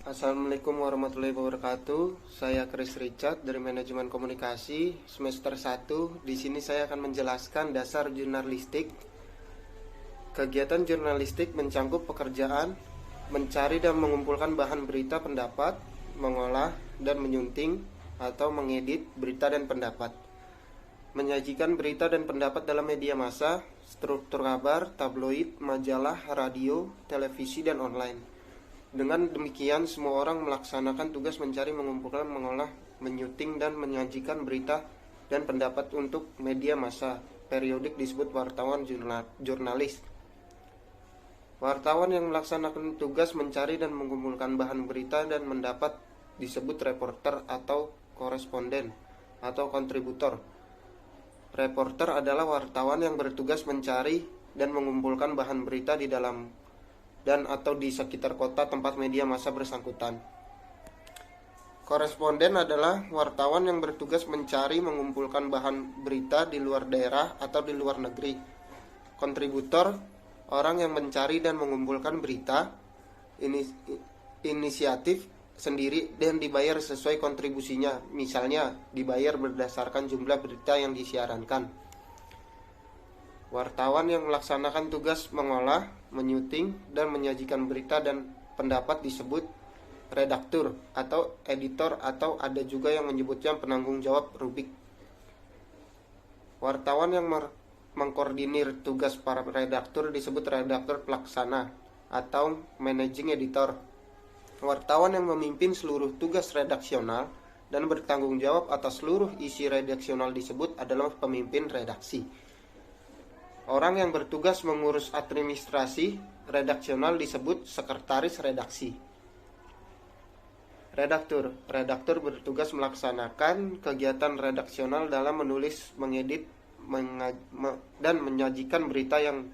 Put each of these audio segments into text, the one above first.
Assalamualaikum warahmatullahi wabarakatuh. Saya Chris Richard dari Manajemen Komunikasi semester 1. Di sini saya akan menjelaskan dasar jurnalistik. Kegiatan jurnalistik mencakup pekerjaan mencari dan mengumpulkan bahan berita pendapat, mengolah dan menyunting atau mengedit berita dan pendapat, menyajikan berita dan pendapat dalam media massa, struktur kabar, tabloid, majalah, radio, televisi, dan online. Dengan demikian, semua orang melaksanakan tugas mencari, mengumpulkan, mengolah, menyunting, dan menyajikan berita dan pendapat untuk media massa. Periodik disebut wartawan jurnalis. Wartawan yang melaksanakan tugas mencari dan mengumpulkan bahan berita dan mendapat disebut reporter atau koresponden atau kontributor. Reporter adalah wartawan yang bertugas mencari dan mengumpulkan bahan berita di dalam dan atau di sekitar kota tempat media massa bersangkutan. Koresponden adalah wartawan yang bertugas mencari mengumpulkan bahan berita di luar daerah atau di luar negeri. Kontributor orang yang mencari dan mengumpulkan berita inisiatif sendiri dan dibayar sesuai kontribusinya, misalnya dibayar berdasarkan jumlah berita yang disiarankan. Wartawan yang melaksanakan tugas mengolah, menyunting, dan menyajikan berita dan pendapat disebut redaktur atau editor, atau ada juga yang menyebutnya penanggung jawab rubrik. Wartawan yang mengkoordinir tugas para redaktur disebut redaktur pelaksana atau managing editor. Wartawan yang memimpin seluruh tugas redaksional dan bertanggung jawab atas seluruh isi redaksional disebut adalah pemimpin redaksi. Orang yang bertugas mengurus administrasi redaksional disebut sekretaris redaksi. Redaktur bertugas melaksanakan kegiatan redaksional dalam menulis, mengedit, dan menyajikan berita yang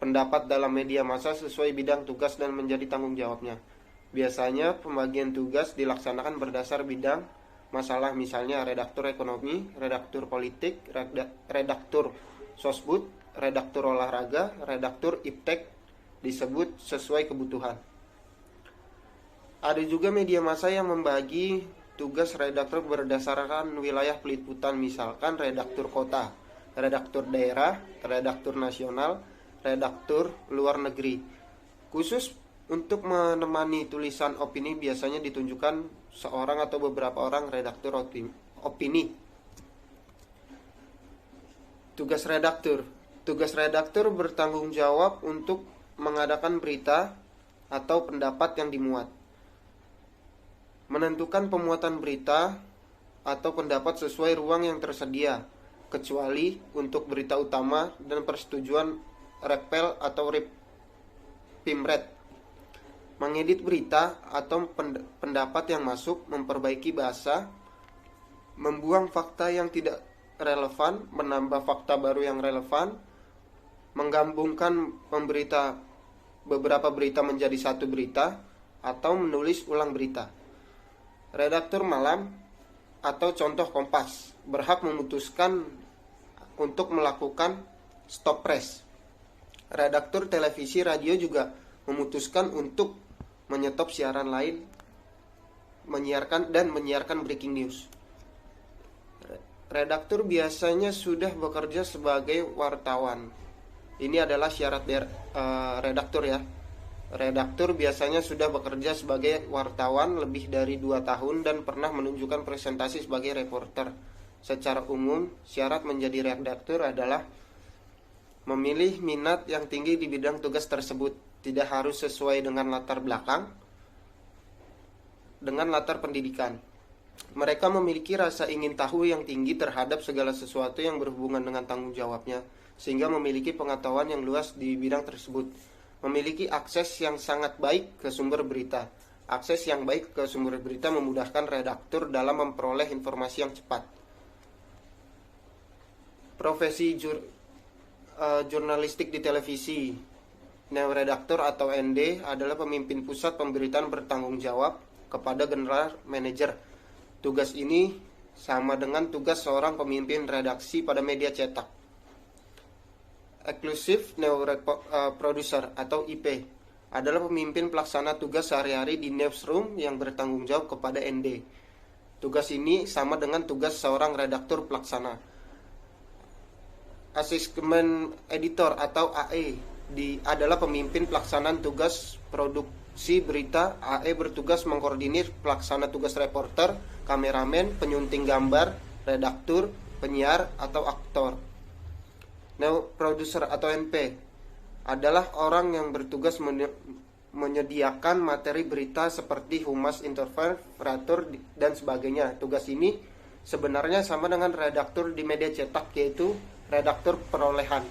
pendapat dalam media massa sesuai bidang tugas dan menjadi tanggung jawabnya. Biasanya pembagian tugas dilaksanakan berdasar bidang masalah, misalnya redaktur ekonomi, redaktur politik, redaktur sosbud, redaktur olahraga, redaktur iptek disebut sesuai kebutuhan. Ada juga media massa yang membagi tugas redaktur berdasarkan wilayah peliputan, misalkan redaktur kota, redaktur daerah, redaktur nasional, redaktur luar negeri. Khusus untuk menemani tulisan opini biasanya ditunjukkan seorang atau beberapa orang redaktur opini. Tugas redaktur bertanggung jawab untuk mengadakan berita atau pendapat yang dimuat, menentukan pemuatan berita atau pendapat sesuai ruang yang tersedia, kecuali untuk berita utama dan persetujuan Repel atau Pimret, mengedit berita atau pendapat yang masuk, memperbaiki bahasa, membuang fakta yang tidak relevan, menambah fakta baru yang relevan, menggabungkan beberapa berita menjadi satu berita, atau menulis ulang berita. Redaktur malam atau contoh Kompas berhak memutuskan untuk melakukan stop press. Redaktur televisi radio juga memutuskan untuk menyetop siaran lain, menyiarkan breaking news. Redaktur biasanya sudah bekerja sebagai wartawan. Ini adalah syarat redaktur ya. Redaktur biasanya sudah bekerja sebagai wartawan lebih dari 2 tahun dan pernah menunjukkan presentasi sebagai reporter. Secara umum, syarat menjadi redaktur adalah memilih minat yang tinggi di bidang tugas tersebut. Tidak harus sesuai dengan latar belakang, dengan latar pendidikan. Mereka memiliki rasa ingin tahu yang tinggi terhadap segala sesuatu yang berhubungan dengan tanggung jawabnya, sehingga memiliki pengetahuan yang luas di bidang tersebut. Memiliki akses yang sangat baik ke sumber berita. Akses yang baik ke sumber berita memudahkan redaktur dalam memperoleh informasi yang cepat. Profesi jurnalistik di televisi. Redaktur atau ND adalah pemimpin pusat pemberitaan bertanggung jawab kepada general manager. Tugas ini sama dengan tugas seorang pemimpin redaksi pada media cetak. Exclusive Producer atau IP adalah pemimpin pelaksana tugas sehari-hari di newsroom yang bertanggung jawab kepada ND. Tugas ini sama dengan tugas seorang redaktur pelaksana. Asisten editor atau AE adalah pemimpin pelaksanaan tugas produksi berita. AE bertugas mengkoordinir pelaksana tugas reporter, kameramen, penyunting gambar, redaktur, penyiar, atau aktor. Producer atau NP adalah orang yang bertugas menyediakan materi berita seperti humas, interviewer, dan sebagainya. Tugas ini sebenarnya sama dengan redaktur di media cetak, yaitu redaktur perolehan.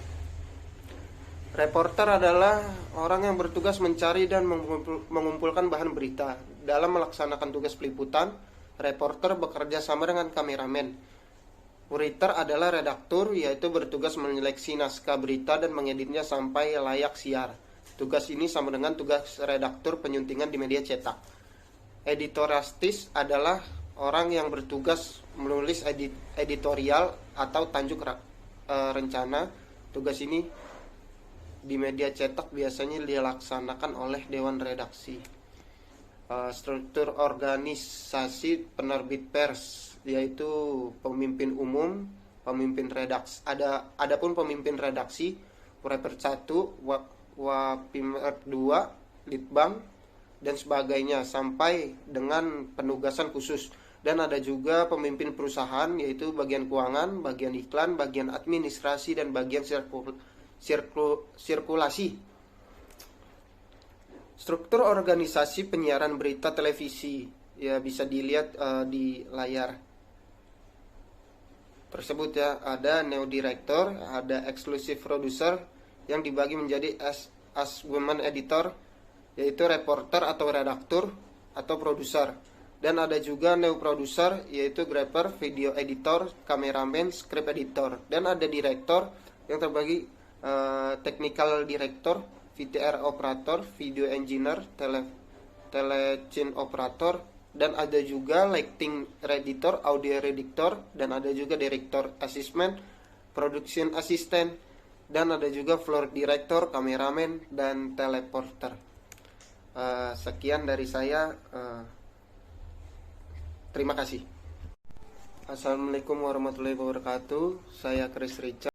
Reporter adalah orang yang bertugas mencari dan mengumpulkan bahan berita. Dalam melaksanakan tugas peliputan, reporter bekerja sama dengan kameramen. Writer adalah redaktur, yaitu bertugas menyeleksi naskah berita dan mengeditnya sampai layak siar. Tugas ini sama dengan tugas redaktur penyuntingan di media cetak. Editorialistis adalah orang yang bertugas menulis editorial atau tajuk rencana. Tugas ini di media cetak biasanya dilaksanakan oleh dewan redaksi. Struktur organisasi penerbit pers, yaitu pemimpin umum, pemimpin redaksi. Adapun pemimpin redaksi, Writer 1, Wapimret 2, Litbang, dan sebagainya, sampai dengan penugasan khusus. Dan ada juga pemimpin perusahaan, yaitu bagian keuangan, bagian iklan, bagian administrasi, dan bagian sirkulasi. Struktur organisasi penyiaran berita televisi, ya bisa dilihat di layar tersebut ya. Ada new director, ada exclusive producer yang dibagi menjadi as women editor, yaitu reporter atau redaktur atau produser. Dan ada juga new producer, yaitu grapher, video editor, kameramen, script editor. Dan ada director yang terbagi technical director, VTR operator, video engineer, telechin operator, dan ada juga lighting editor, audio editor, dan ada juga director assistant, production assistant, dan ada juga floor director, kameramen, dan teleporter. Sekian dari saya. Terima kasih. Assalamualaikum warahmatullahi wabarakatuh. Saya Chris Richard.